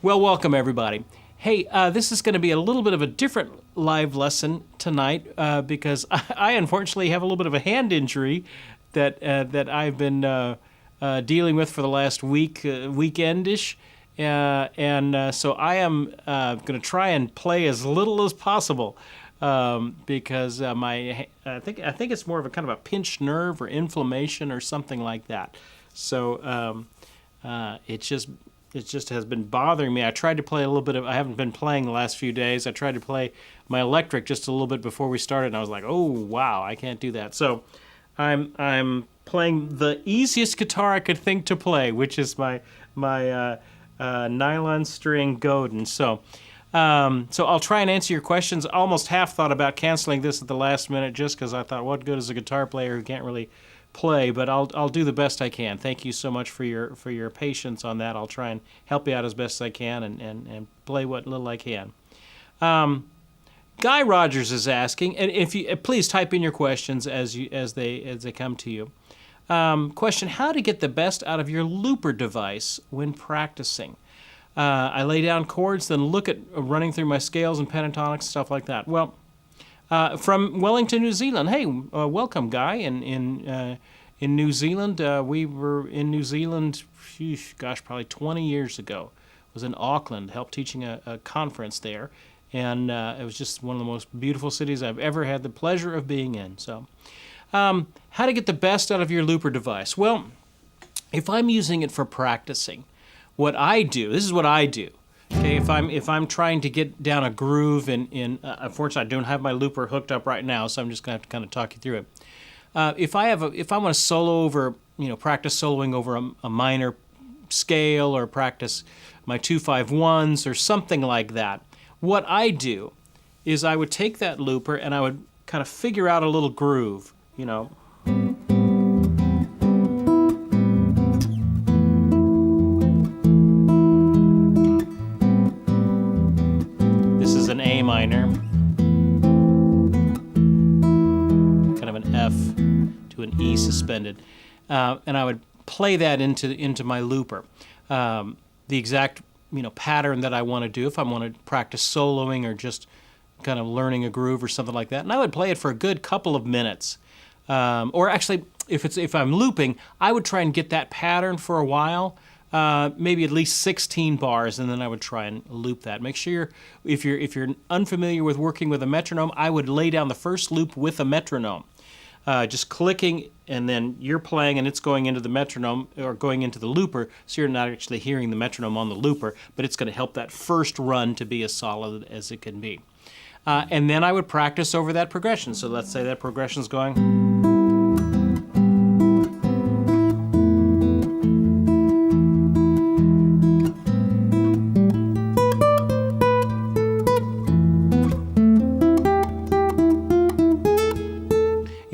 Well, welcome everybody. Hey, this is going to be a little bit of a different live lesson tonight because I unfortunately have a little bit of a hand injury that I've been dealing with for the last weekendish, so I am going to try and play as little as possible because I think it's more of a kind of a pinched nerve or inflammation or something like that. So it just has been bothering me. I tried to play a little bit of, I haven't been playing the last few days. I tried to play my electric just a little bit before we started, and I was like, oh, wow, I can't do that. So I'm playing the easiest guitar I could think to play, which is my nylon string Godin. So I'll try and answer your questions. Almost half thought about canceling this at the last minute just because I thought, what good is a guitar player who can't really play, but I'll do the best I can. Thank you so much for your patience on that. I'll try and help you out as best I can and play what little I can. Guy Rogers is asking, and if you please type in your questions as they come to you. Question: how to get the best out of your looper device when practicing? I lay down chords, then look at running through my scales and pentatonics, stuff like that. Well, from Wellington, New Zealand. Hey, welcome, Guy. In New Zealand, we were in New Zealand, probably 20 years ago. I was in Auckland, helped teaching a conference there, and it was just one of the most beautiful cities I've ever had the pleasure of being in. So, how to get the best out of your looper device? Well, if I'm using it for practicing, this is what I do. Okay, if I'm trying to get down a groove unfortunately I don't have my looper hooked up right now, so I'm just gonna have to kind of talk you through it. If I want to solo over, practice soloing over a minor scale or practice my 2-5-1s or something like that, what I do is I would take that looper and I would kind of figure out a little groove, an A minor, kind of an F to an E suspended, and I would play that into my looper. The exact pattern that I want to do if I want to practice soloing or just kind of learning a groove or something like that, and I would play it for a good couple of minutes. Or actually, if I'm looping, I would try and get that pattern for a while. Maybe at least 16 bars, and then I would try and loop that. Make sure if you're unfamiliar with working with a metronome, I would lay down the first loop with a metronome, just clicking, and then you're playing and it's going into the metronome or going into the looper, so you're not actually hearing the metronome on the looper, but it's going to help that first run to be as solid as it can be. And then I would practice over that progression. So let's say that progression's going.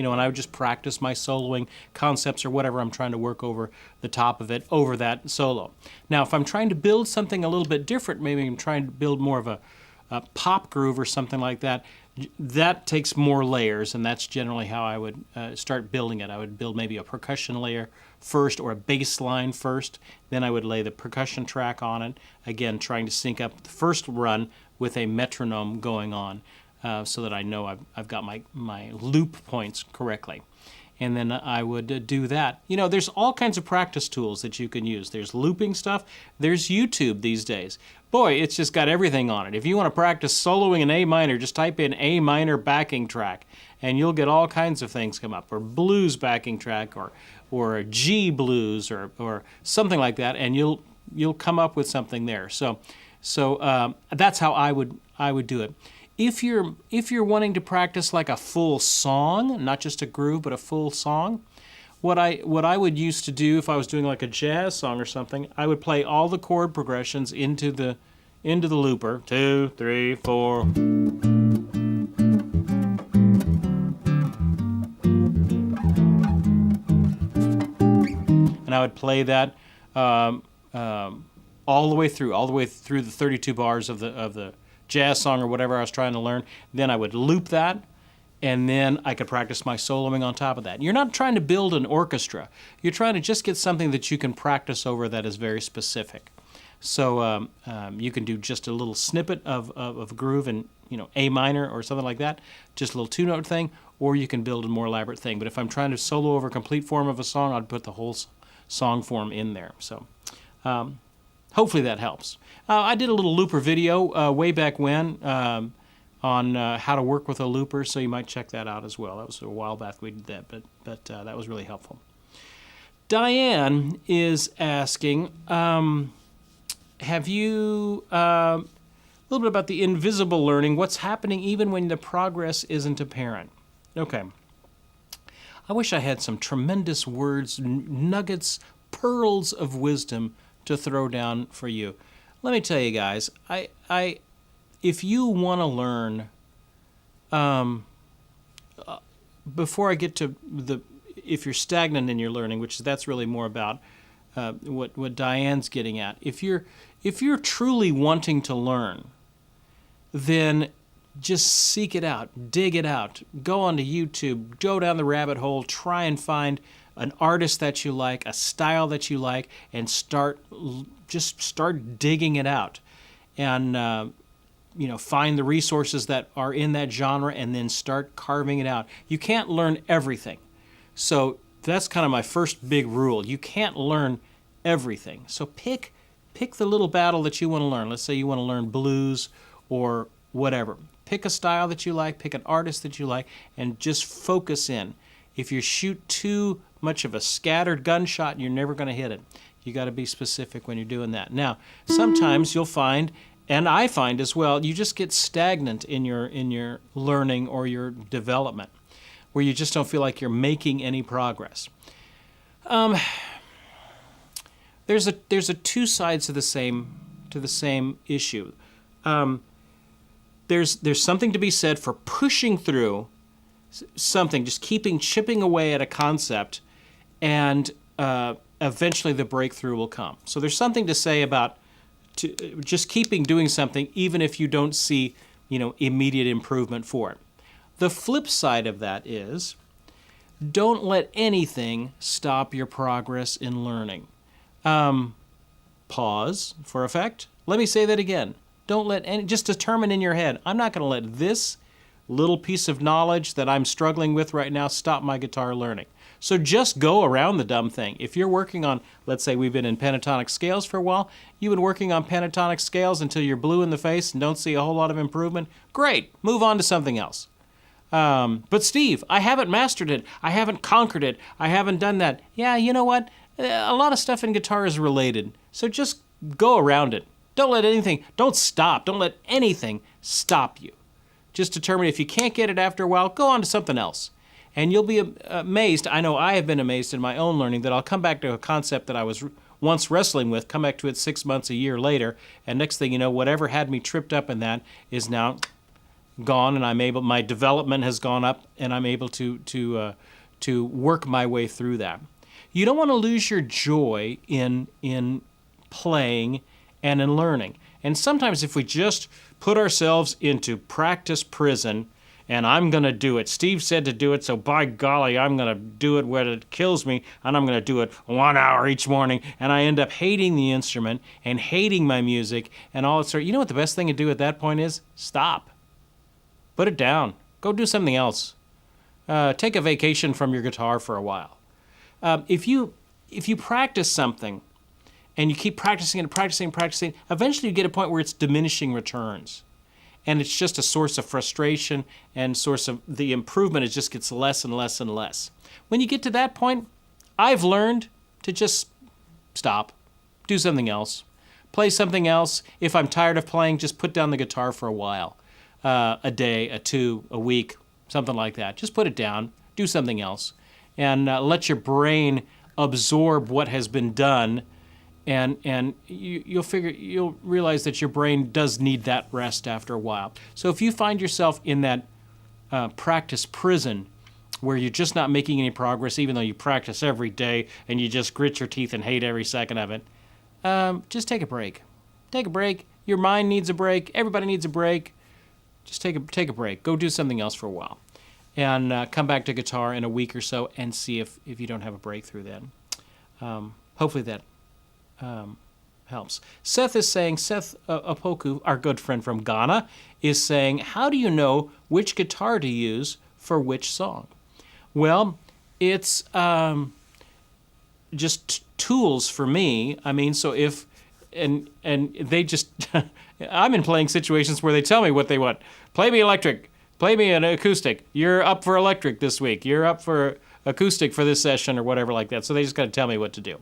And I would just practice my soloing concepts or whatever I'm trying to work over the top of it, over that solo. Now, if I'm trying to build something a little bit different, maybe I'm trying to build more of a pop groove or something like that, that takes more layers, and that's generally how I would start building it. I would build maybe a percussion layer first or a bass line first, then I would lay the percussion track on it, again trying to sync up the first run with a metronome going on. So that I know I've got my loop points correctly. And then I would do that. There's all kinds of practice tools that you can use. There's looping stuff. There's YouTube these days. Boy, it's just got everything on it. If you want to practice soloing in A minor, just type in A minor backing track, and you'll get all kinds of things come up, or blues backing track, or G blues, or something like that, and you'll come up with something there. So that's how I would do it. If you're wanting to practice like a full song, not just a groove, but a full song, what I would used to do if I was doing like a jazz song or something, I would play all the chord progressions into the looper, 2, 3, 4. And I would play that all the way through the 32 bars of the jazz song or whatever I was trying to learn. Then I would loop that, and then I could practice my soloing on top of that. You're not trying to build an orchestra. You're trying to just get something that you can practice over that is very specific. So you can do just a little snippet of a groove in A minor or something like that, just a little two-note thing, or you can build a more elaborate thing. But if I'm trying to solo over a complete form of a song, I'd put the whole song form in there. So hopefully that helps. I did a little looper video way back when on how to work with a looper, so you might check that out as well. That was a while back we did that, but that was really helpful. Diane is asking, have you, a little bit about the invisible learning, what's happening even when the progress isn't apparent? Okay. I wish I had some tremendous words, nuggets, pearls of wisdom to throw down for you. Let me tell you guys, if you want to learn, before I get to if you're stagnant in your learning, which that's really more about what Diane's getting at. If you're truly wanting to learn, then just seek it out, dig it out, go onto YouTube, go down the rabbit hole, try and find an artist that you like, a style that you like, and start digging it out, and find the resources that are in that genre, and then start carving it out. You can't learn everything. So that's kind of my first big rule. You can't learn everything. So pick the little battle that you want to learn. Let's say you want to learn blues or whatever. Pick a style that you like, pick an artist that you like, and just focus in. If you shoot too much of a scattered gunshot, you're never going to hit it. You got to be specific when you're doing that. Now, sometimes you'll find, and I find as well, you just get stagnant in your learning or your development, where you just don't feel like you're making any progress. There's a two sides to the same issue. There's something to be said for pushing through something, just chipping away at a concept, and eventually the breakthrough will come. So there's something to say about just doing something even if you don't see immediate improvement for it. The flip side of that is, don't let anything stop your progress in learning. Pause for effect. Let me say that again. Just determine in your head, I'm not going to let this little piece of knowledge that I'm struggling with right now stop my guitar learning. So just go around the dumb thing. If you're working on, let's say we've been in pentatonic scales for a while, you've been working on pentatonic scales until you're blue in the face and don't see a whole lot of improvement, great, move on to something else. But Steve, I haven't mastered it. I haven't conquered it. I haven't done that. Yeah, you know what? A lot of stuff in guitar is related. So just go around it. Don't let anything stop you. Just determine if you can't get it after a while, go on to something else. And you'll be amazed. I know I have been amazed in my own learning that I'll come back to a concept that I was once wrestling with, come back to it 6 months, a year later, and next thing you know, whatever had me tripped up in that is now gone, and my development has gone up, and I'm able to work my way through that. You don't want to lose your joy in playing and in learning. And sometimes if we just put ourselves into practice prison, and I'm going to do it. Steve said to do it, so by golly, I'm going to do it when it kills me, and I'm going to do it 1 hour each morning, and I end up hating the instrument and hating my music and all that sort. You know what the best thing to do at that point is? Stop. Put it down. Go do something else. Take a vacation from your guitar for a while. If you practice something and you keep practicing and practicing and practicing, eventually you get a point where it's diminishing returns. And it's just a source of frustration and source of the improvement. It just gets less and less and less. When you get to that point, I've learned to just stop, do something else, play something else. If I'm tired of playing, just put down the guitar for a while, a day, a two, a week, something like that. Just put it down, do something else, and let your brain absorb what has been done. And you'll realize that your brain does need that rest after a while. So if you find yourself in that practice prison where you're just not making any progress, even though you practice every day and you just grit your teeth and hate every second of it, just take a break. Take a break. Your mind needs a break. Everybody needs a break. Just take a break. Go do something else for a while, and come back to guitar in a week or so and see if you don't have a breakthrough then. Hopefully that helps. Seth Opoku, our good friend from Ghana, is saying, how do you know which guitar to use for which song? Well, it's just tools for me. I mean, so if, and they just, I'm in playing situations where they tell me what they want. Play me electric. Play me an acoustic. You're up for electric this week. You're up for acoustic for this session or whatever like that. So they just got to tell me what to do.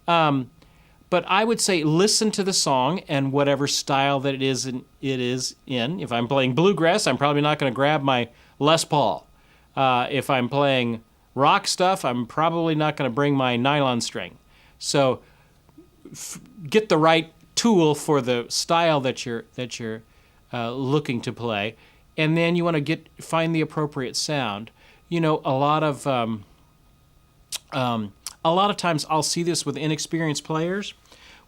But I would say listen to the song and whatever style that it is in. If I'm playing bluegrass, I'm probably not going to grab my Les Paul. If I'm playing rock stuff, I'm probably not going to bring my nylon string. So get the right tool for the style that you're looking to play, and then you want to find the appropriate sound. You know, a lot of times I'll see this with inexperienced players.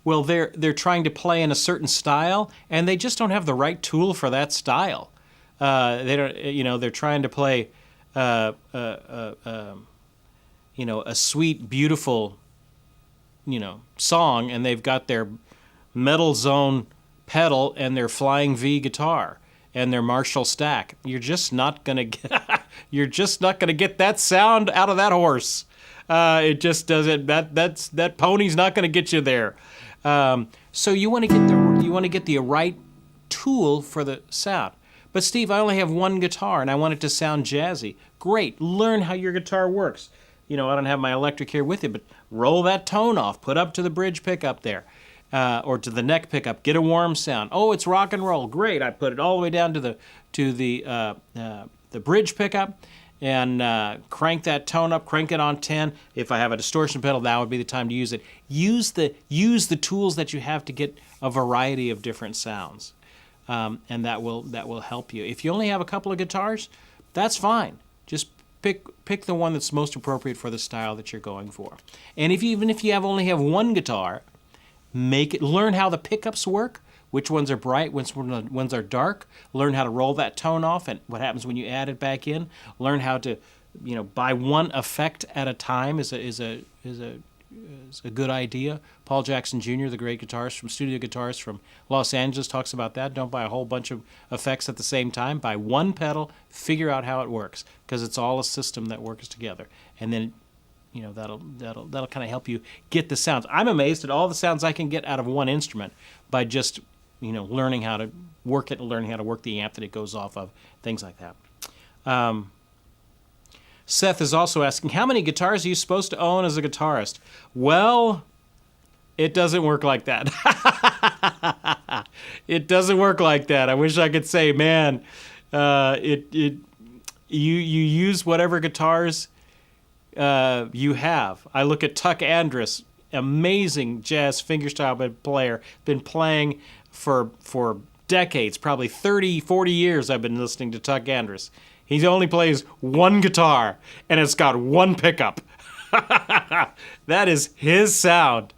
Well, they're trying to play in a certain style, and they just don't have the right tool for that style. They don't, you know, they're trying to play, you know, a sweet, beautiful, you know, song, and they've got their metal zone pedal and their flying V guitar and their Marshall stack. You're just not gonna get, you're just not gonna get that sound out of that horse. It just doesn't. That pony's not gonna get you there. So you want to get the right tool for the sound. But Steve, I only have one guitar and I want it to sound jazzy. Great, learn how your guitar works. You know, I don't have my electric here with you, but roll that tone off, put up to the bridge pickup there, or to the neck pickup, get a warm sound. Oh, it's rock and roll. Great, I put it all the way down to the bridge pickup, and crank that tone up, crank it on 10. If I have a distortion pedal, that would be the time to use it. Use the tools that you have to get a variety of different sounds, and that will help you. If you only have a couple of guitars, that's fine. Just pick the one that's most appropriate for the style that you're going for. And even if you only have one guitar, learn how the pickups work. Which ones are bright, which ones are dark. Learn how to roll that tone off and what happens when you add it back in. Learn how to, you know, buy one effect at a time is a good idea. Paul Jackson Jr., the great studio guitarist from Los Angeles, talks about that. Don't buy a whole bunch of effects at the same time. Buy one pedal, figure out how it works, because it's all a system that works together. And then, you know, that'll kind of help you get the sounds. I'm amazed at all the sounds I can get out of one instrument by just, you know, learning how to work it and learning how to work the amp that it goes off of, things like that. Seth is also asking, how many guitars are you supposed to own as a guitarist? Well, it doesn't work like that. It doesn't work like that. I wish I could say, man, you use whatever guitars you have. I look at Tuck Andrus, amazing jazz fingerstyle player, been playing for decades, probably 30, 40 years I've been listening to Tuck Andrus. He only plays one guitar, and it's got one pickup. That is his sound.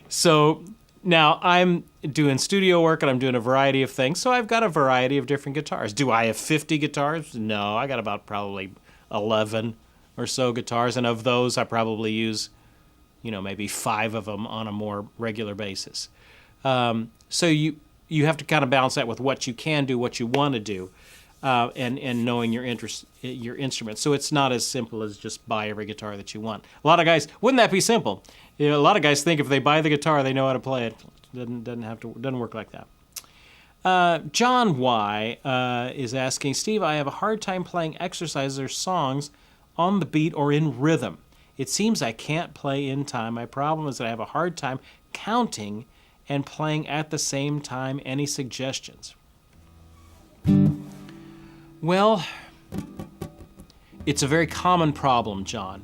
So now I'm doing studio work, and I'm doing a variety of things, so I've got a variety of different guitars. Do I have 50 guitars? No, I got about probably 11 or so guitars, and of those I probably use, you know, maybe 5 of them on a more regular basis. So you have to kind of balance that with what you can do, what you want to do, and knowing your instrument. So it's not as simple as just buy every guitar that you want. A lot of guys, wouldn't that be simple? You know, a lot of guys think if they buy the guitar, they know how to play it. Doesn't work like that. John Y is asking, Steve, I have a hard time playing exercises or songs on the beat or in rhythm. It seems I can't play in time. My problem is that I have a hard time counting and playing at the same time. Any suggestions? Well, it's a very common problem, John.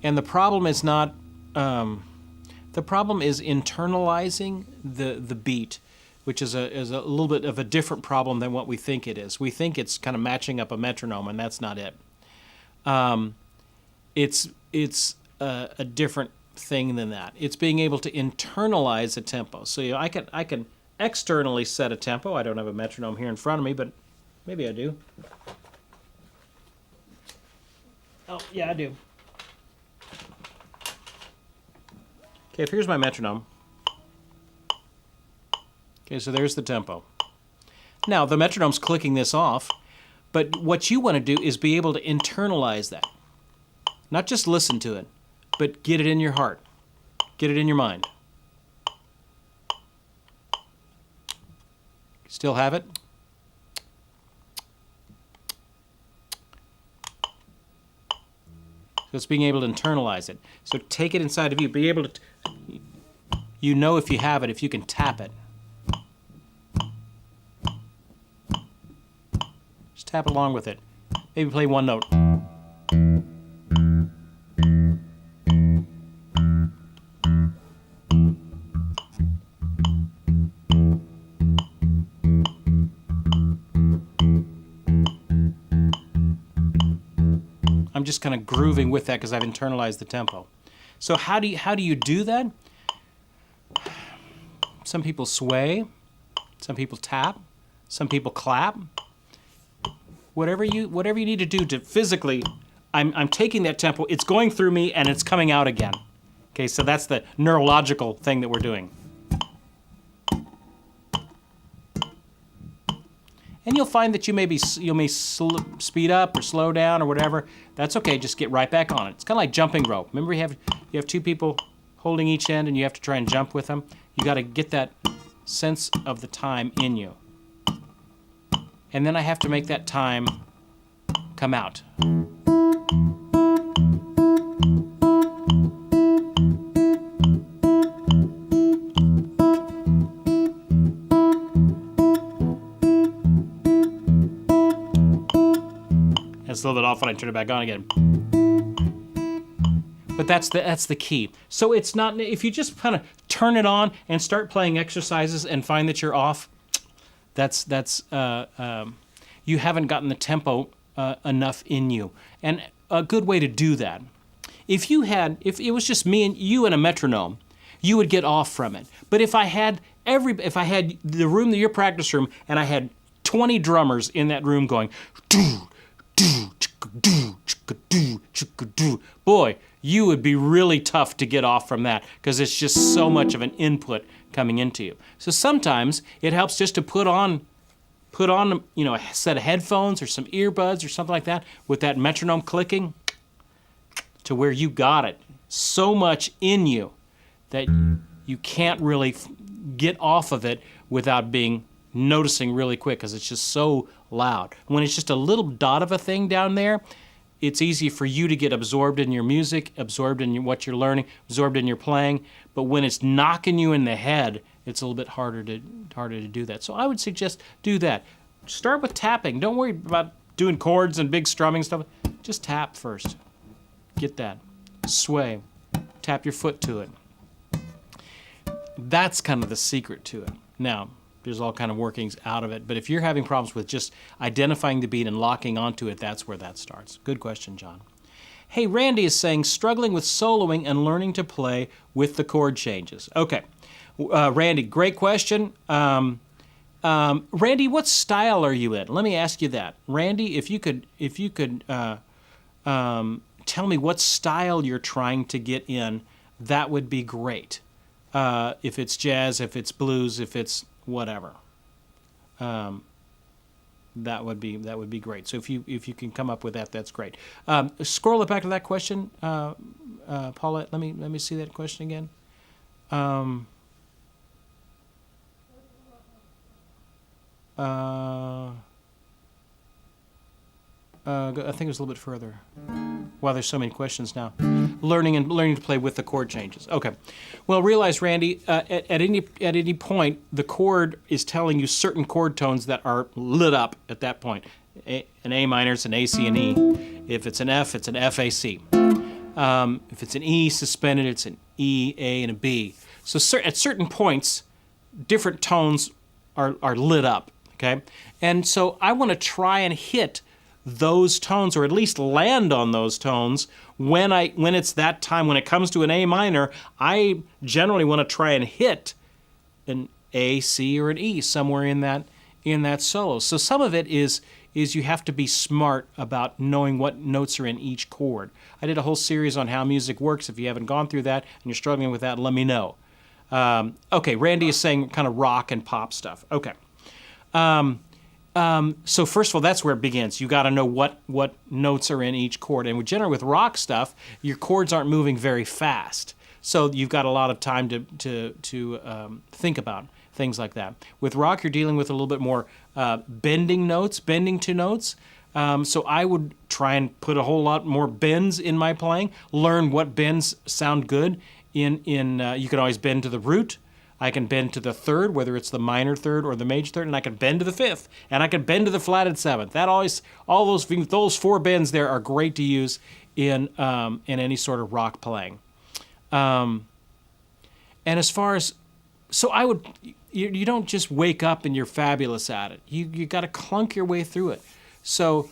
And the problem is not, the problem is internalizing the beat, which is a little bit of a different problem than what we think it is. We think it's kind of matching up a metronome, and that's not it. It's a different thing than that. It's being able to internalize a tempo. So, you know, I can externally set a tempo. I don't have a metronome here in front of me, but maybe I do. Oh, yeah, I do. Okay, here's my metronome. Okay, so there's the tempo. Now, the metronome's clicking this off, but what you want to do is be able to internalize that. Not just listen to it, but get it in your heart. Get it in your mind. Still have it? So it's being able to internalize it. So take it inside of you. Be able to, you know if you have it, if you can tap it. Just tap along with it. Maybe play one note. I'm just kind of grooving with that because I've internalized the tempo. So how do you do that? Some people sway, some people tap, some people clap. Whatever you need to do to physically, I'm taking that tempo, it's going through me and it's coming out again. Okay, so that's the neurological thing that we're doing. And you'll find that you may speed up or slow down or whatever. That's okay. Just get right back on it. It's kind of like jumping rope. Remember, you have two people holding each end, and you have to try and jump with them. You got to get that sense of the time in you. And then I have to make that time come out. It's a little bit off when I turn it back on again. But that's the key. So it's not, if you just kind of turn it on and start playing exercises and find that you're off, you haven't gotten the tempo enough in you. And a good way to do that, if it was just me and you and a metronome, you would get off from it. But if I had the room, your practice room, and I had 20 drummers in that room going, boy, you would be really tough to get off from that because it's just so much of an input coming into you. So sometimes it helps just to put on a set of headphones or some earbuds or something like that with that metronome clicking to where you got it so much in you that you can't really get off of it without noticing really quick because it's just so loud. When it's just a little dot of a thing down there, it's easy for you to get absorbed in your music, absorbed in what you're learning, absorbed in your playing. But when it's knocking you in the head, it's a little bit harder to do that. So I would suggest do that. Start with tapping. Don't worry about doing chords and big strumming stuff. Just tap first. Get that. Sway. Tap your foot to it. That's kind of the secret to it. Now, there's all kind of workings out of it. But if you're having problems with just identifying the beat and locking onto it, that's where that starts. Good question, John. Hey, Randy is saying, struggling with soloing and learning to play with the chord changes. Okay. Randy, great question. Randy, what style are you in? Let me ask you that. Randy, if you could tell me what style you're trying to get in, that would be great. If it's jazz, if it's blues, if it's whatever, that would be great. So if you can come up with that, that's great. Scroll it back to that question, Paulette. Let me see that question again. I think it was a little bit further. Wow, there's so many questions now. Learning to play with the chord changes. Okay. Well, realize, Randy, at any point, the chord is telling you certain chord tones that are lit up at that point. An A minor, it's an A, C, and E. If it's an F, it's an F, A, C. If it's an E suspended, it's an E, A, and a B. So at certain points, different tones are lit up. Okay, and so I want to try and hit those tones, or at least land on those tones when it's that time. When it comes to an A minor, I generally want to try and hit an A, C, or an E somewhere in that solo. So some of it is you have to be smart about knowing what notes are in each chord. I did a whole series on how music works. If you haven't gone through that and you're struggling with that, let me know. Okay, Randy is saying kind of rock and pop stuff. Okay. So first of all, that's where it begins. You got to know what notes are in each chord. And generally with rock stuff, your chords aren't moving very fast. So you've got a lot of time to think about things like that. With rock, you're dealing with a little bit more bending to notes. So I would try and put a whole lot more bends in my playing. Learn what bends sound good. You can always bend to the root. I can bend to the third, whether it's the minor third or the major third, and I can bend to the fifth, and I can bend to the flatted seventh. All those 4 bends there are great to use in any sort of rock playing. And as far as, so I would, you don't just wake up and you're fabulous at it. You got to clunk your way through it. So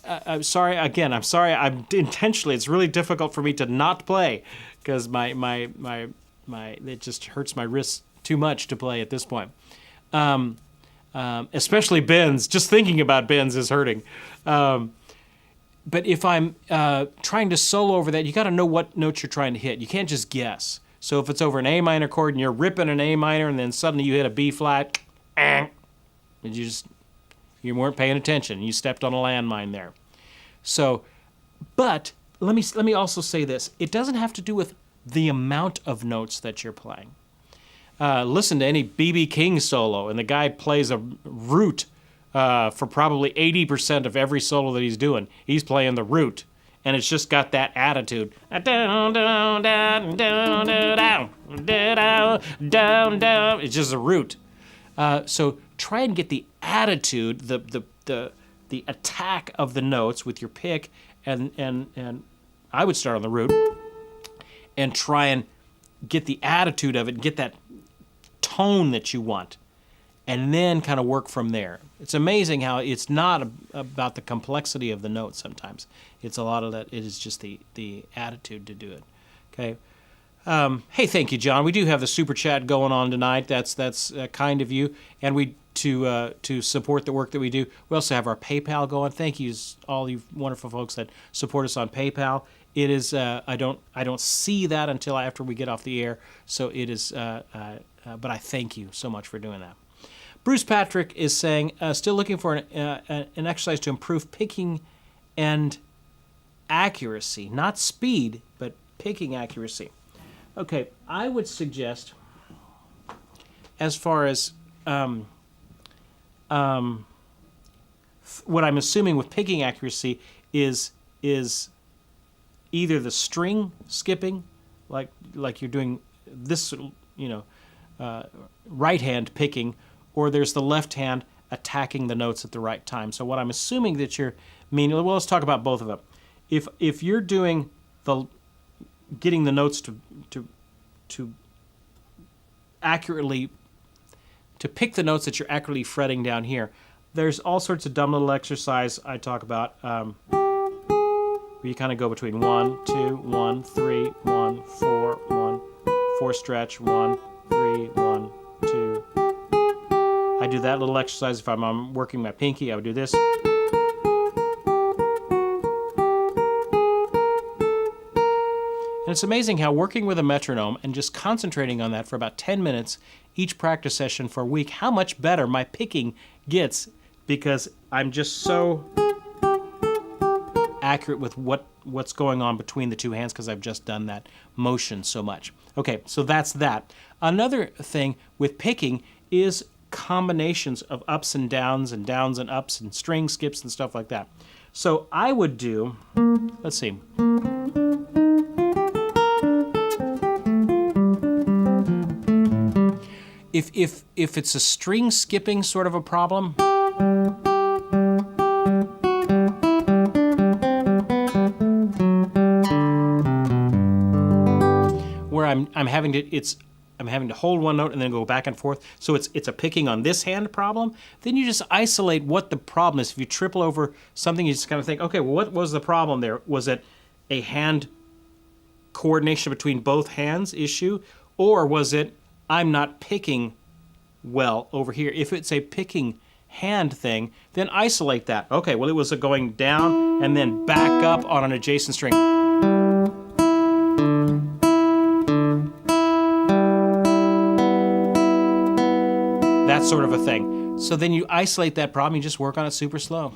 I'm sorry. I'm intentionally. It's really difficult for me to not play because my it just hurts my wrists too much to play at this point. Especially bends. Just thinking about bends is hurting. But if I'm trying to solo over that, you got to know what notes you're trying to hit. You can't just guess. So if it's over an A minor chord and you're ripping an A minor and then suddenly you hit a B flat, you weren't paying attention. You stepped on a landmine there. So, but let me also say this. It doesn't have to do with the amount of notes that you're playing. Listen to any B.B. King solo, and the guy plays a root for probably 80% of every solo that he's doing. He's playing the root, and it's just got that attitude. It's just a root. So try and get the attitude, the attack of the notes with your pick, and I would start on the root and try and get the attitude of it and get that tone that you want, and then kind of work from there. It's amazing how it's not about the complexity of the notes sometimes. It's a lot of that. It is just the attitude to do it. Okay. Hey, thank you, John. We do have the super chat going on tonight. That's kind of you, and we to support the work that we do. We also have our PayPal going. Thank you, all you wonderful folks that support us on PayPal. It is I don't see that until after we get off the air. So it is, but I thank you so much for doing that. Bruce Patrick is saying, still looking for an exercise to improve picking and accuracy, not speed, but picking accuracy. Okay, I would suggest, as far as what I'm assuming with picking accuracy is either the string skipping, like you're doing this, right hand picking, or there's the left hand attacking the notes at the right time. So what I'm assuming that you're meaning, well, let's talk about both of them. If you're doing getting the notes to accurately, to pick the notes that you're accurately fretting down here, there's all sorts of dumb little exercise I talk about where you kind of go between 1, 2, 1, 3, 1, 4, 1, 4 stretch, 1, 3, 1, 2. I do that little exercise if I'm working my pinky. I would do this. And it's amazing how working with a metronome and just concentrating on that for about 10 minutes each practice session for a week, how much better my picking gets, because I'm just so accurate with what's going on between the two hands because I've just done that motion so much. Okay, so that's that. Another thing with picking is combinations of ups and downs and ups and string skips and stuff like that. So I would do, let's see. If it's a string skipping sort of a problem, where I'm having to hold one note and then go back and forth, so it's a picking on this hand problem, then you just isolate what the problem is. If you triple over something, you just kind of think, okay, well, what was the problem there? Was it a hand coordination between both hands issue, or was it I'm not picking well over here? If it's a picking hand thing, then isolate that. Okay, well, it was going down and then back up on an adjacent string. sort of a thing. So then you isolate that problem, you just work on it super slow.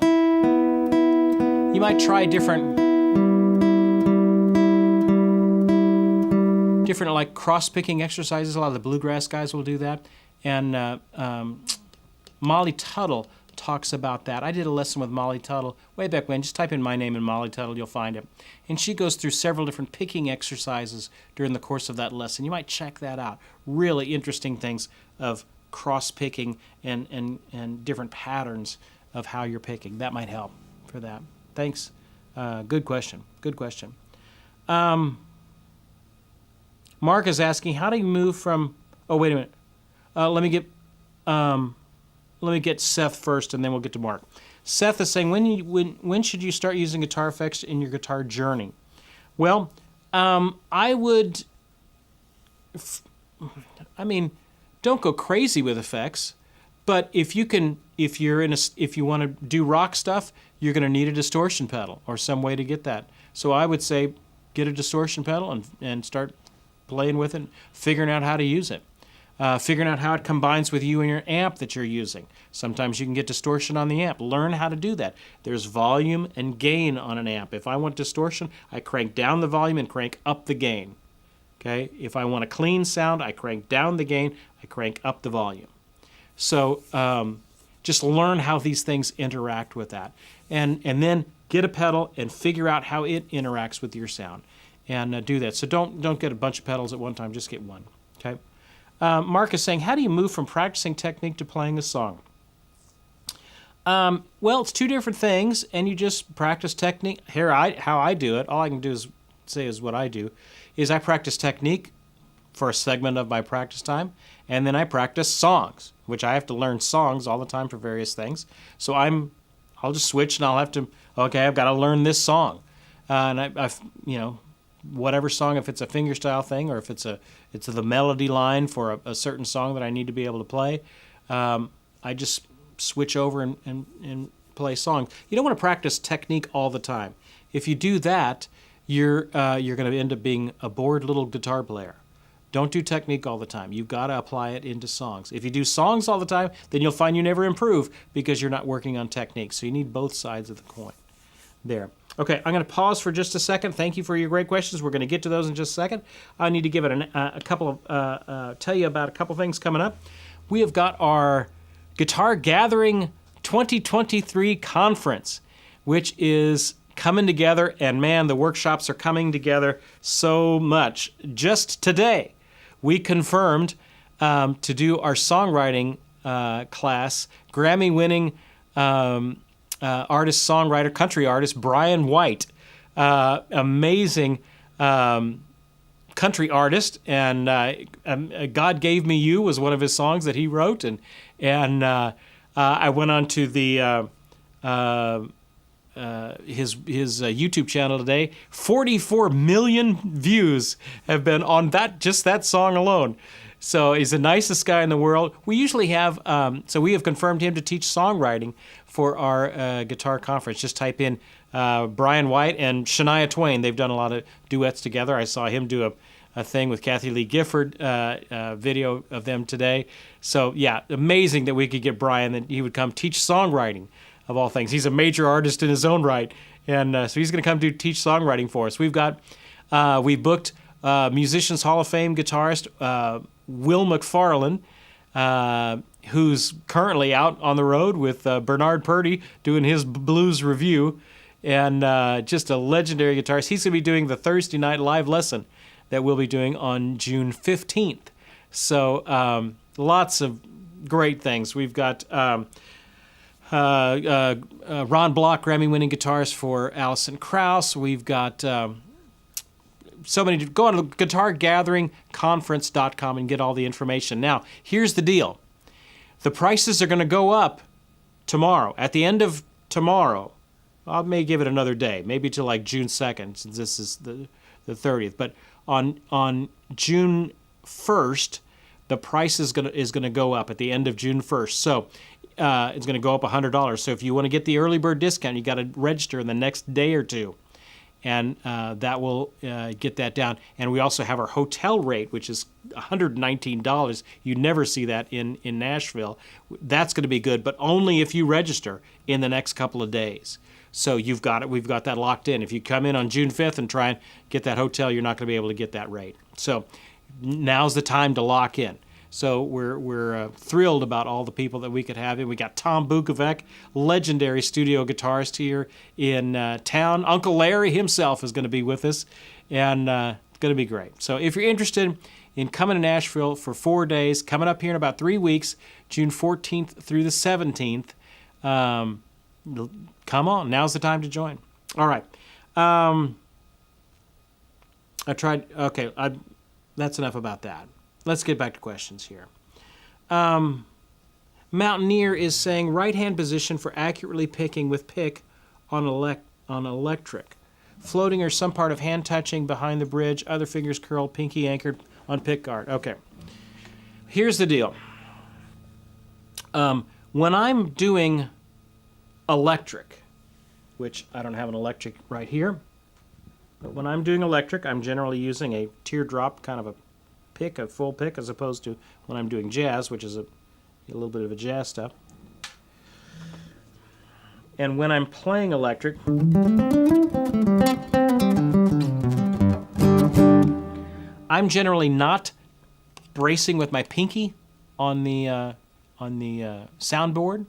You might try different like cross-picking exercises. A lot of the bluegrass guys will do that. And Molly Tuttle talks about that. I did a lesson with Molly Tuttle way back when. Just type in my name and Molly Tuttle, you'll find it. And she goes through several different picking exercises during the course of that lesson. You might check that out. Really interesting things of cross-picking and different patterns of how you're picking. That might help for that. Thanks. Good question. Good question. Mark is asking, how do you move from... Oh, wait a minute. Let me get Seth first, and then we'll get to Mark. Seth is saying, when should you start using guitar effects in your guitar journey? Well, I would... don't go crazy with effects, but if you want to do rock stuff, you're going to need a distortion pedal or some way to get that. So I would say get a distortion pedal and start playing with it, figuring out how to use it. Figuring out how it combines with you and your amp that you're using. Sometimes you can get distortion on the amp. Learn how to do that. There's volume and gain on an amp. If I want distortion, I crank down the volume and crank up the gain. Okay? If I want a clean sound, I crank down the gain, I crank up the volume. So just learn how these things interact with that. And then get a pedal and figure out how it interacts with your sound. And do that. So don't get a bunch of pedals at one time, just get one. Okay? Mark is saying, how do you move from practicing technique to playing a song? Well, it's two different things, and you just practice technique. How I do it, all I can do is say is what I do, is I practice technique for a segment of my practice time, and then I practice songs, which I have to learn songs all the time for various things. So I'll just switch, and I'll have to, okay, I've got to learn this song. And I've whatever song, if it's a fingerstyle thing or if it's the melody line for a certain song that I need to be able to play, I just switch over and play songs. You don't want to practice technique all the time. If you do that, you're going to end up being a bored little guitar player. Don't do technique all the time. You've got to apply it into songs. If you do songs all the time, then you'll find you never improve because you're not working on technique. So you need both sides of the coin there. Okay, I'm going to pause for just a second. Thank you for your great questions. We're going to get to those in just a second. I need to give it tell you about a couple things coming up. We have got our Guitar Gathering 2023 conference, which is coming together, and man, the workshops are coming together so much. Just today, we confirmed to do our songwriting class, Grammy-winning artist, songwriter, country artist, Brian White. Amazing country artist, and God Gave Me You was one of his songs that he wrote, and I went on to the his YouTube channel today. 44 million views have been on just that song alone. So he's the nicest guy in the world. We usually have, so we have confirmed him to teach songwriting for our guitar conference. Just type in Brian White and Shania Twain. They've done a lot of duets together. I saw him do a thing with Kathy Lee Gifford, video of them today. So yeah, amazing that we could get Brian, that he would come teach songwriting of all things. He's a major artist in his own right. And so he's going to come teach songwriting for us. We've booked Musicians Hall of Fame guitarist Will McFarlane, who's currently out on the road with Bernard Purdy doing his blues review, and just a legendary guitarist. He's going to be doing the Thursday night live lesson that we'll be doing on June 15th. So lots of great things. We've got Ron Block, Grammy-winning guitarist for Alison Krauss. We've got so many. Go on to guitargatheringconference.com and get all the information. Now, here's the deal. The prices are going to go up tomorrow. At the end of tomorrow, I may give it another day, maybe to like June 2nd, since this is the 30th. But on June 1st, the price is going to go up at the end of June 1st. So it's going to go up $100. So if you want to get the early bird discount, you got to register in the next day or two. and that will get that down. And we also have our hotel rate, which is $119. You never see that in Nashville. That's going to be good, but only if you register in the next couple of days. So you've got it. We've got that locked in. If you come in on June 5th and try and get that hotel, you're not going to be able to get that rate. So now's the time to lock in. So we're thrilled about all the people that we could have in. We got Tom Bukovac, legendary studio guitarist here in town. Uncle Larry himself is going to be with us, and it's going to be great. So if you're interested in coming to Nashville for 4 days, coming up here in about 3 weeks, June 14th through the 17th, come on. Now's the time to join. All right. That's enough about that. Let's get back to questions here. Mountaineer is saying right-hand position for accurately picking with pick on electric. Floating or some part of hand touching behind the bridge, other fingers curled, pinky anchored on pick guard. Okay. Here's the deal. When I'm doing electric, which I don't have an electric right here, but when I'm doing electric, I'm generally using a teardrop kind of a pick, a full pick, as opposed to when I'm doing jazz, which is a little bit of a jazz stuff. And when I'm playing electric, I'm generally not bracing with my pinky on the soundboard.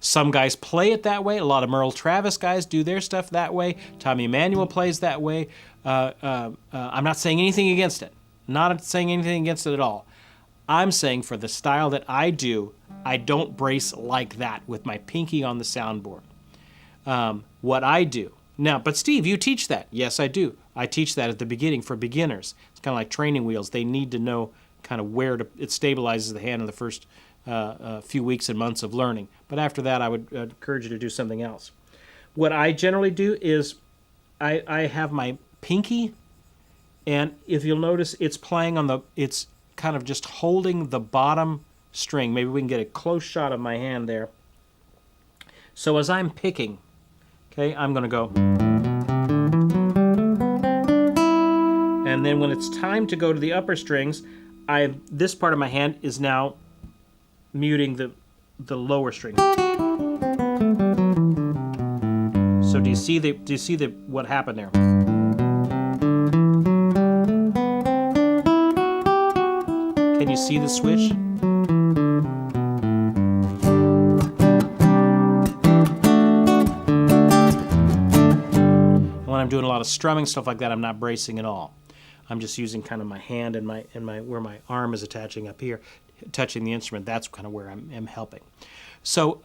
Some guys play it that way. A lot of Merle Travis guys do their stuff that way. Tommy Emmanuel plays that way. I'm not saying anything against it. Not saying anything against it at all. I'm saying for the style that I do, I don't brace like that with my pinky on the soundboard. What I do. Now, but Steve, you teach that. Yes, I do. I teach that at the beginning for beginners. It's kind of like training wheels. They need to know kind of where it stabilizes the hand in the first few weeks and months of learning. But after that, I would encourage you to do something else. What I generally do is I have my pinky, and if you'll notice, it's playing on it's kind of just holding the bottom string. Maybe we can get a close shot of my hand there. So as I'm picking, okay, I'm going to go. And then when it's time to go to the upper strings, this part of my hand is now muting the lower string. So do you see what happened there? Can you see the switch? When I'm doing a lot of strumming, stuff like that, I'm not bracing at all. I'm just using kind of my hand and my where my arm is attaching up here, touching the instrument. That's kind of where I'm helping. So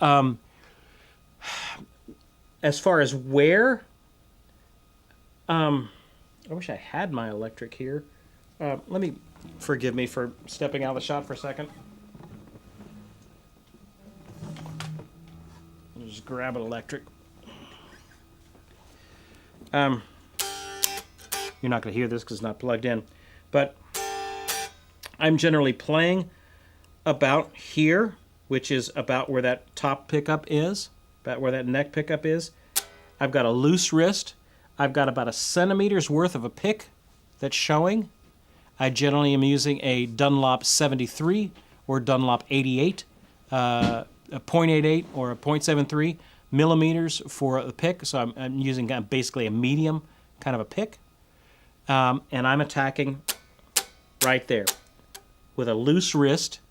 as far as where, I wish I had my electric here. Forgive me for stepping out of the shot for a second. I'll just grab an electric. You're not going to hear this because it's not plugged in, but I'm generally playing about here, which is about where that top pickup is, about where that neck pickup is. I've got a loose wrist. I've got about 1 centimeter's worth of a pick that's showing. I generally am using a Dunlop 73 or Dunlop 88, a .88 or a .73 millimeters for the pick. So I'm using basically a medium kind of a pick. And I'm attacking right there with a loose wrist.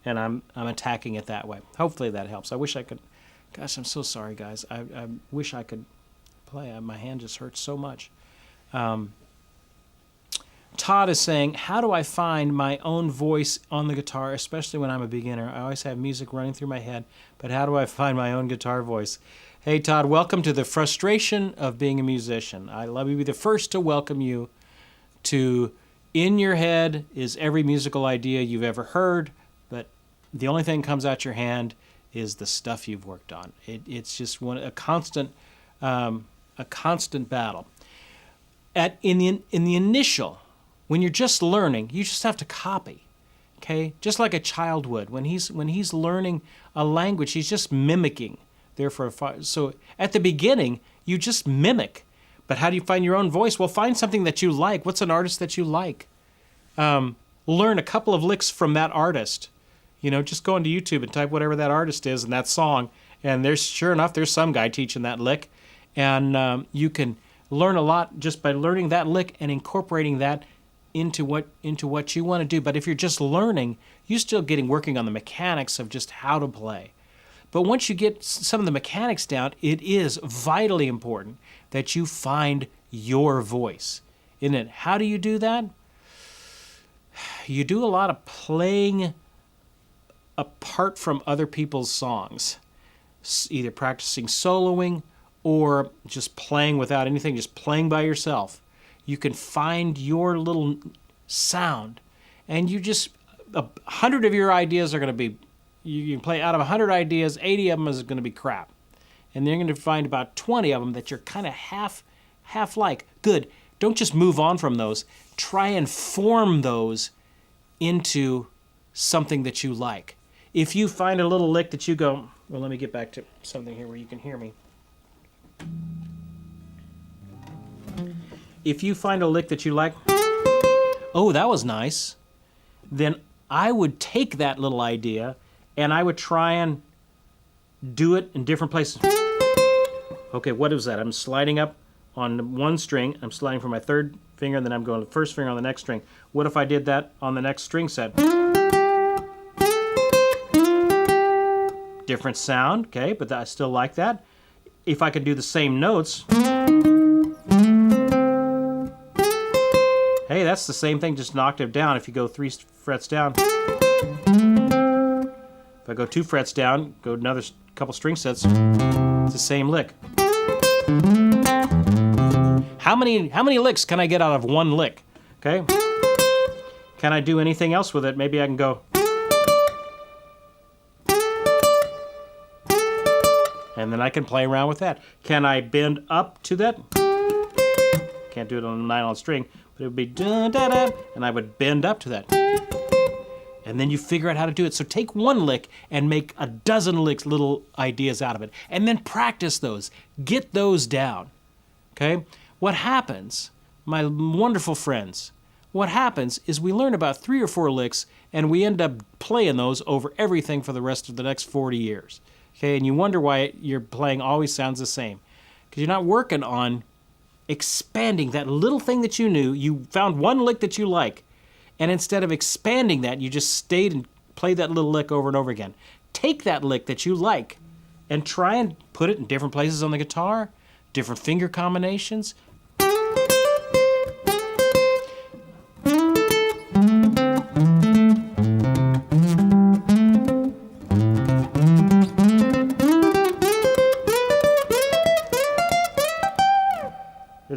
And I'm attacking it that way. Hopefully that helps. I wish I could. Gosh, I'm so sorry, guys. I wish I could play. My hand just hurts so much. Todd is saying, how do I find my own voice on the guitar, especially when I'm a beginner? I always have music running through my head, but how do I find my own guitar voice? Hey, Todd, welcome to the frustration of being a musician. I love to be the first to welcome you to in your head is every musical idea you've ever heard, but the only thing that comes out your hand is the stuff you've worked on. It's just a constant battle. In the initial, when you're just learning, you just have to copy. Okay, just like a child would when he's learning a language, he's just mimicking. Therefore, so at the beginning, you just mimic. But how do you find your own voice? Well, find something that you like. What's an artist that you like? Learn a couple of licks from that artist. You know, just go into YouTube and type whatever that artist is and that song, and sure enough, there's some guy teaching that lick, and you can learn a lot just by learning that lick and incorporating that into what you want to do. But if you're just learning, you're still working on the mechanics of just how to play. But once you get some of the mechanics down, it is vitally important that you find your voice. Isn't it? How do you do that? You do a lot of playing apart from other people's songs, either practicing soloing or just playing without anything, just playing by yourself. You can find your little sound, and 100 of your ideas are going to be, you can play out of 100 ideas, 80 of them is going to be crap. And then you're going to find about 20 of them that you're kind of half like. Good. Don't just move on from those. Try and form those into something that you like. If you find a little lick that you go, well, let me get back to something here where you can hear me. If you find a lick that you like, oh, that was nice, then I would take that little idea and I would try and do it in different places. Okay, what is that? I'm sliding up on one string, I'm sliding from my third finger, and then I'm going to the first finger on the next string. What if I did that on the next string set? Different sound, okay, but I still like that. If I could do the same notes, hey, that's the same thing, just an octave down. If you go 3 frets down, if I go 2 frets down, go another couple string sets, it's the same lick. How many licks can I get out of one lick? Okay. Can I do anything else with it? Maybe I can go. And then I can play around with that. Can I bend up to that? Can't do it on a nylon string, but it would be da da da, and I would bend up to that. And then you figure out how to do it. So take one lick and make a dozen licks, little ideas out of it. And then practice those. Get those down. Okay? What happens, my wonderful friends, what happens is we learn about 3 or 4 licks and we end up playing those over everything for the rest of the next 40 years. Okay? And you wonder why your playing always sounds the same. Because you're not working on expanding that little thing that you knew. You found one lick that you like. And instead of expanding that, you just stayed and played that little lick over and over again. Take that lick that you like and try and put it in different places on the guitar, different finger combinations.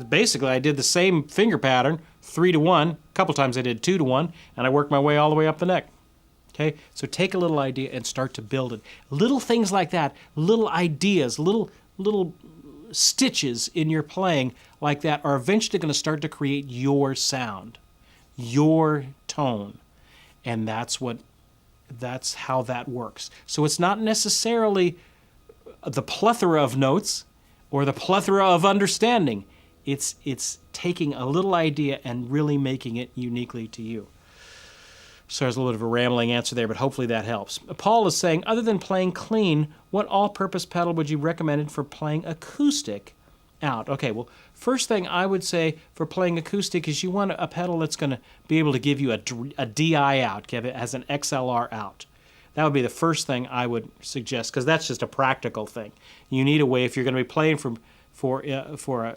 Basically, I did the same finger pattern, 3 to 1. A couple times I did 2 to 1, and I worked my way all the way up the neck. Okay, so take a little idea and start to build it. Little things like that, little ideas, little stitches in your playing like that are eventually going to start to create your sound, your tone, and that's how that works. So it's not necessarily the plethora of notes or the plethora of understanding. It's taking a little idea and really making it uniquely to you. So there's a little bit of a rambling answer there, but hopefully that helps. Paul is saying, other than playing clean, what all-purpose pedal would you recommend for playing acoustic out? Okay, well, first thing I would say for playing acoustic is you want a pedal that's going to be able to give you a DI out, give it as an XLR out. That would be the first thing I would suggest, because that's just a practical thing. You need a way, if you're going to be playing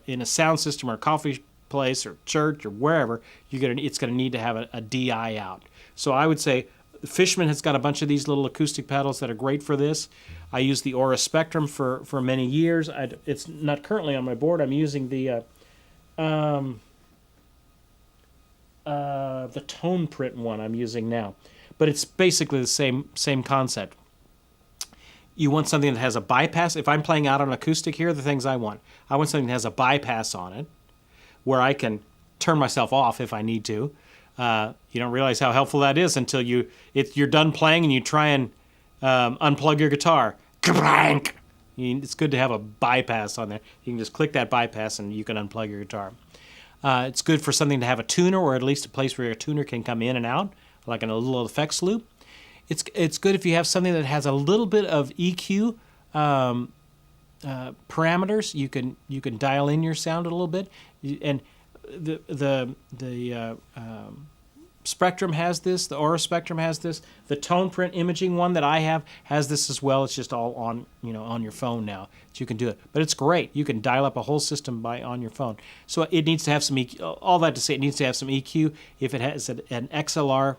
in a sound system or a coffee place or church or wherever, it's going to need to have a DI out. So I would say Fishman has got a bunch of these little acoustic pedals that are great for this. I used the Aura Spectrum for many years. It's not currently on my board. I'm using the Tone Print one I'm using now. But it's basically the same concept. You want something that has a bypass. If I'm playing out on acoustic, here are the things I want. I want something that has a bypass on it, where I can turn myself off if I need to. You don't realize how helpful that is until you're done playing and you try and unplug your guitar. Crank! It's good to have a bypass on there. You can just click that bypass and you can unplug your guitar. It's good for something to have a tuner, or at least a place where your tuner can come in and out, like in a little effects loop. It's good if you have something that has a little bit of EQ parameters. You can dial in your sound a little bit, and the Spectrum has this. The Aura Spectrum has this. The Tone Print imaging one that I have has this as well. It's just all on on your phone now, so you can do it. But it's great. You can dial up a whole system on your phone. So it needs to have some EQ. All that to say, it needs to have some EQ. If it has an XLR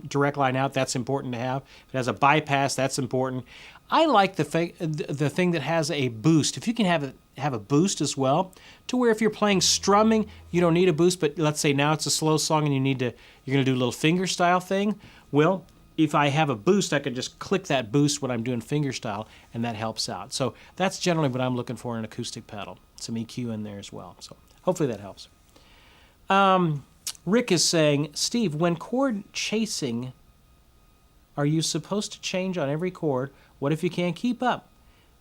direct line out, that's important to have. If it has a bypass, that's important. I like the thing that has a boost. If you can have a boost as well, to where if you're playing strumming, you don't need a boost, but let's say now it's a slow song and you're going to do a little finger style thing. Well, if I have a boost, I can just click that boost when I'm doing finger style, and that helps out. So that's generally what I'm looking for in an acoustic pedal. Some EQ in there as well. So hopefully that helps. Rick is saying, Steve, when chord chasing, are you supposed to change on every chord? What if you can't keep up?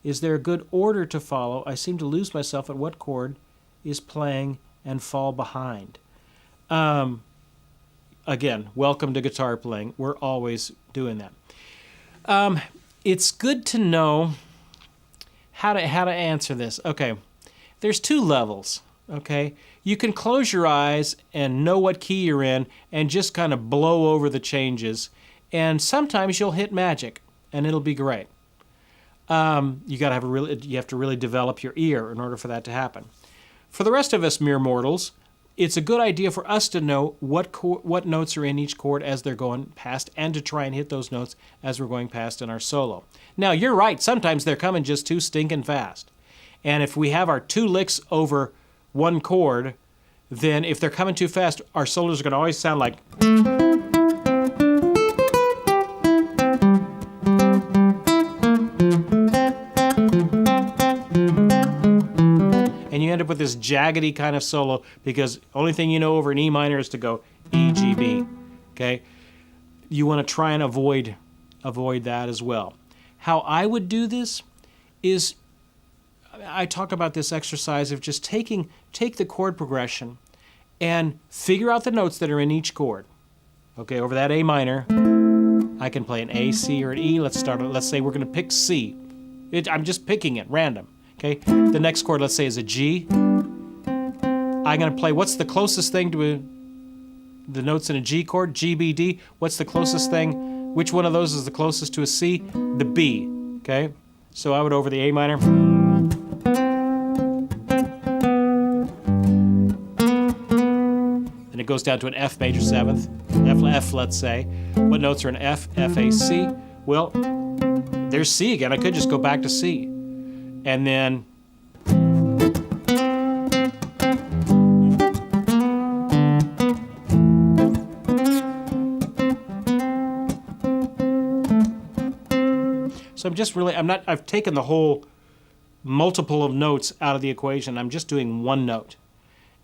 Is there a good order to follow? I seem to lose myself at what chord is playing and fall behind. Again, welcome to guitar playing. We're always doing that. It's good to know how to answer this. Okay, there's two levels. Okay, you can close your eyes and know what key you're in and just kind of blow over the changes. And sometimes you'll hit magic, and it'll be great. You have to really develop your ear in order for that to happen. For the rest of us mere mortals, it's a good idea for us to know what notes are in each chord as they're going past, and to try and hit those notes as we're going past in our solo. Now, you're right. Sometimes they're coming just too stinking fast. And if we have our two licks over one chord, then if they're coming too fast, our solos are going to always sound like... And you end up with this jaggedy kind of solo because only thing you know over an E minor is to go E, G, B. Okay? You want to try and avoid that as well. How I would do this is, I talk about this exercise of just take the chord progression and figure out the notes that are in each chord. Okay, over that A minor, I can play an A, C, or an E. Let's say we're going to pick C. I'm just picking it, random. Okay, the next chord, let's say, is a G. I'm going to play what's the closest thing to the notes in a G chord, G, B, D. What's the closest thing? Which one of those is the closest to a C? The B. Okay, so I would over the A minor. Then it goes down to an F major seventh, F, let's say. What notes are in F, F, A, C? Well, there's C again. I could just go back to C. And then so I've taken the whole multiple of notes out of the equation. I'm just doing one note.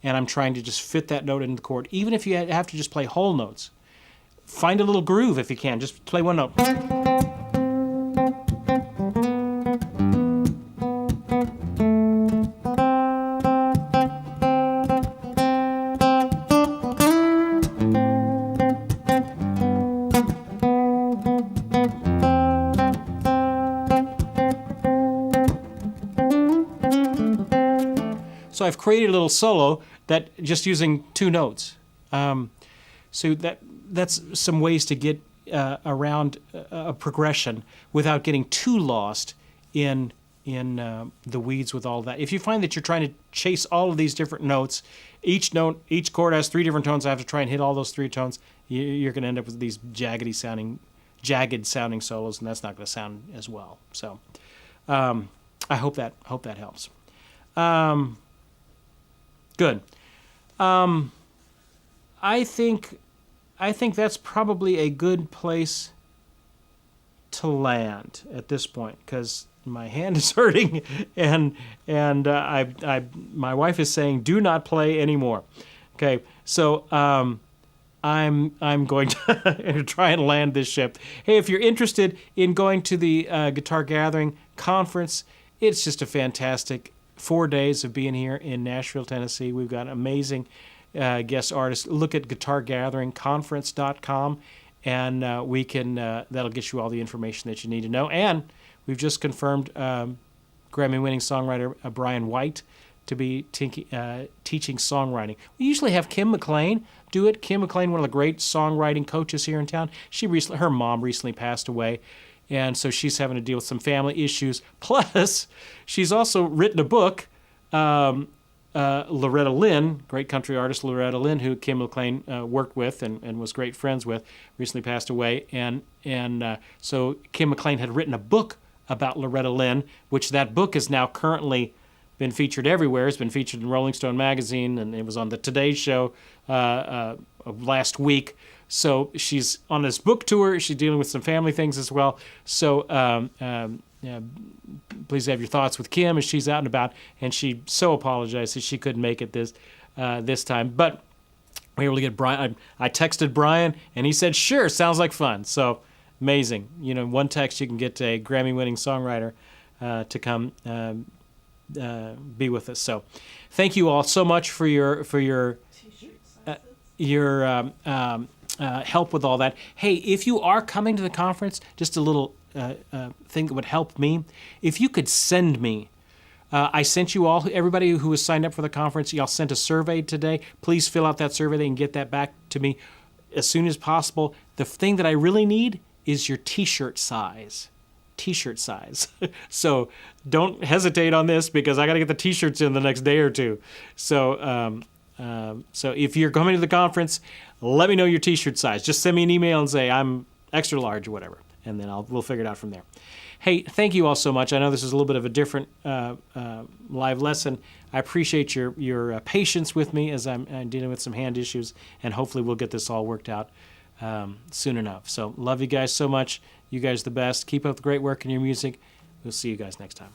And I'm trying to just fit that note into the chord. Even if you have to just play whole notes, find a little groove if you can. Just play one note. So I've created a little solo that just using two notes. So that's some ways to get around a progression without getting too lost in the weeds with all that. If you find that you're trying to chase all of these different notes, each chord has three different tones. I have to try and hit all those three tones. You're going to end up with these jagged sounding solos, and that's not going to sound as well. So I hope that helps. Good. I think that's probably a good place to land at this point, because my hand is hurting, and my wife is saying, "Do not play anymore." Okay, so I'm going to try and land this ship. Hey, if you're interested in going to the Guitar Gathering conference, it's just a fantastic 4 days of being here in Nashville, Tennessee. We've got amazing guest artists. Look at guitargatheringconference.com, and we can that'll get you all the information that you need to know. And we've just confirmed Grammy-winning songwriter Brian White to be teaching songwriting. We usually have Kim McLean do it. Kim McLean, one of the great songwriting coaches here in town. Her mom recently passed away, and so she's having to deal with some family issues. Plus, she's also written a book. Loretta Lynn, great country artist Loretta Lynn, who Kim McLean worked with and was great friends with, recently passed away. And so Kim McLean had written a book about Loretta Lynn, which that book is now currently been featured everywhere. It's been featured in Rolling Stone magazine, and it was on the Today Show last week. So she's on this book tour. She's dealing with some family things as well. So please have your thoughts with Kim as she's out and about. And she so apologized that she couldn't make it this time. But we were able to get Brian. I texted Brian, and he said, sure, sounds like fun. So amazing. You know, one text you can get a Grammy-winning songwriter to come be with us. So thank you all so much for your help with all that. Hey, if you are coming to the conference, just a little thing that would help me. If you could send me, I sent you all, everybody who was signed up for the conference, y'all sent a survey today. Please fill out that survey and get that back to me as soon as possible. The thing that I really need is your t-shirt size. T-shirt size. So don't hesitate on this, because I got to get the t-shirts in the next day or two. So so if you're coming to the conference, let me know your t-shirt size. Just send me an email and say I'm extra large or whatever, and then we'll figure it out from there. Hey, thank you all so much. I know this is a little bit of a different live lesson. I appreciate your patience with me as I'm dealing with some hand issues, and hopefully we'll get this all worked out soon enough. So love you guys so much. You guys are the best. Keep up the great work in your music. We'll see you guys next time.